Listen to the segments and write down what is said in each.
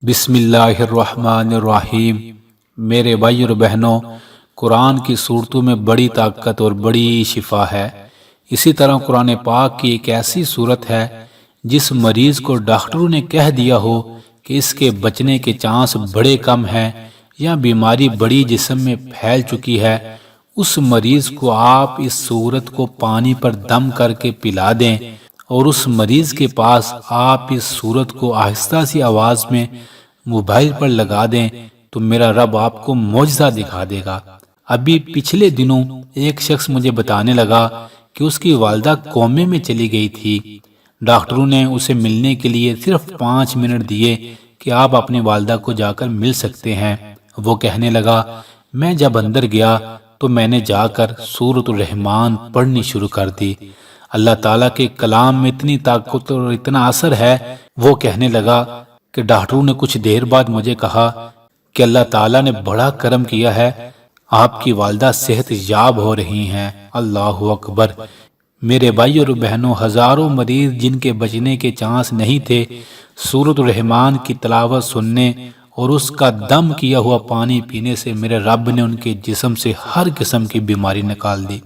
بسم اللہ الرحمن الرحیم۔ میرے بھائی اور بہنوں، قرآن کی صورتوں میں بڑی طاقت اور بڑی شفا ہے۔ اسی طرح قرآن پاک کی ایک ایسی صورت ہے جس مریض کو ڈاکٹروں نے کہہ دیا ہو کہ اس کے بچنے کے چانس بڑے کم ہیں یا بیماری بڑی جسم میں پھیل چکی ہے، اس مریض کو آپ اس صورت کو پانی پر دم کر کے پلا دیں اور اس مریض کے پاس آپ اس صورت کو آہستہ سی آواز میں موبائل پر لگا دیں تو میرا رب آپ کو معجزہ دکھا دے گا۔ ابھی پچھلے دنوں ایک شخص مجھے بتانے لگا کہ اس کی والدہ کومے میں چلی گئی تھی۔ ڈاکٹروں نے اسے ملنے کے لیے صرف 5 منٹ دیے کہ آپ اپنی والدہ کو جا کر مل سکتے ہیں۔ وہ کہنے لگا، میں جب اندر گیا تو میں نے جا کر سورۃ الرحمن پڑھنی شروع کر دی۔ اللہ تعالیٰ کے کلام میں اتنی طاقت اور اتنا اثر ہے۔ وہ کہنے لگا کہ ڈاکٹروں نے کچھ دیر بعد مجھے کہا کہ اللہ تعالیٰ نے بڑا کرم کیا ہے، آپ کی والدہ صحت یاب ہو رہی ہیں۔ اللہ اکبر۔ میرے بھائی اور بہنوں، ہزاروں مریض جن کے بچنے کے چانس نہیں تھے، سورۃ الرحمن کی تلاوت سننے اور اس کا دم کیا ہوا پانی پینے سے میرے رب نے ان کے جسم سے ہر قسم کی بیماری نکال دی۔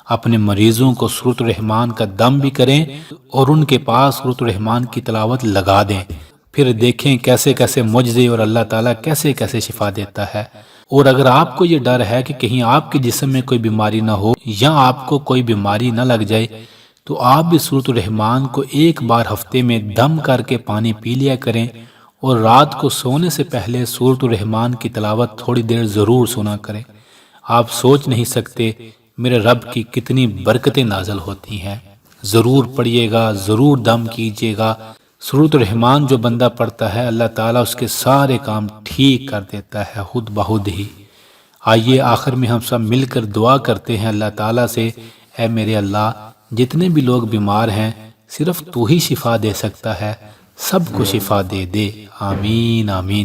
اپنے مریضوں کو سورۃ الرحمن کا دم بھی کریں اور ان کے پاس سورۃ الرحمن کی تلاوت لگا دیں، پھر دیکھیں کیسے کیسے معجزے اور اللہ تعالیٰ کیسے کیسے شفا دیتا ہے۔ اور اگر آپ کو یہ ڈر ہے کہ کہیں آپ کے جسم میں کوئی بیماری نہ ہو یا آپ کو کوئی بیماری نہ لگ جائے، تو آپ بھی سورۃ الرحمن کو ایک بار ہفتے میں دم کر کے پانی پی لیا کریں اور رات کو سونے سے پہلے سورۃ الرحمن کی تلاوت تھوڑی دیر ضرور سنا کریں۔ آپ سوچ نہیں سکتے میرے رب کی کتنی برکتیں نازل ہوتی ہیں۔ ضرور پڑھیے گا، ضرور دم کیجیے گا۔ سورۃ الرحمن جو بندہ پڑھتا ہے، اللہ تعالیٰ اس کے سارے کام ٹھیک کر دیتا ہے خود بخود ہی۔ آئیے آخر میں ہم سب مل کر دعا کرتے ہیں اللہ تعالیٰ سے، اے میرے اللہ، جتنے بھی لوگ بیمار ہیں صرف تو ہی شفا دے سکتا ہے، سب کو شفا دے دے، آمین آمین۔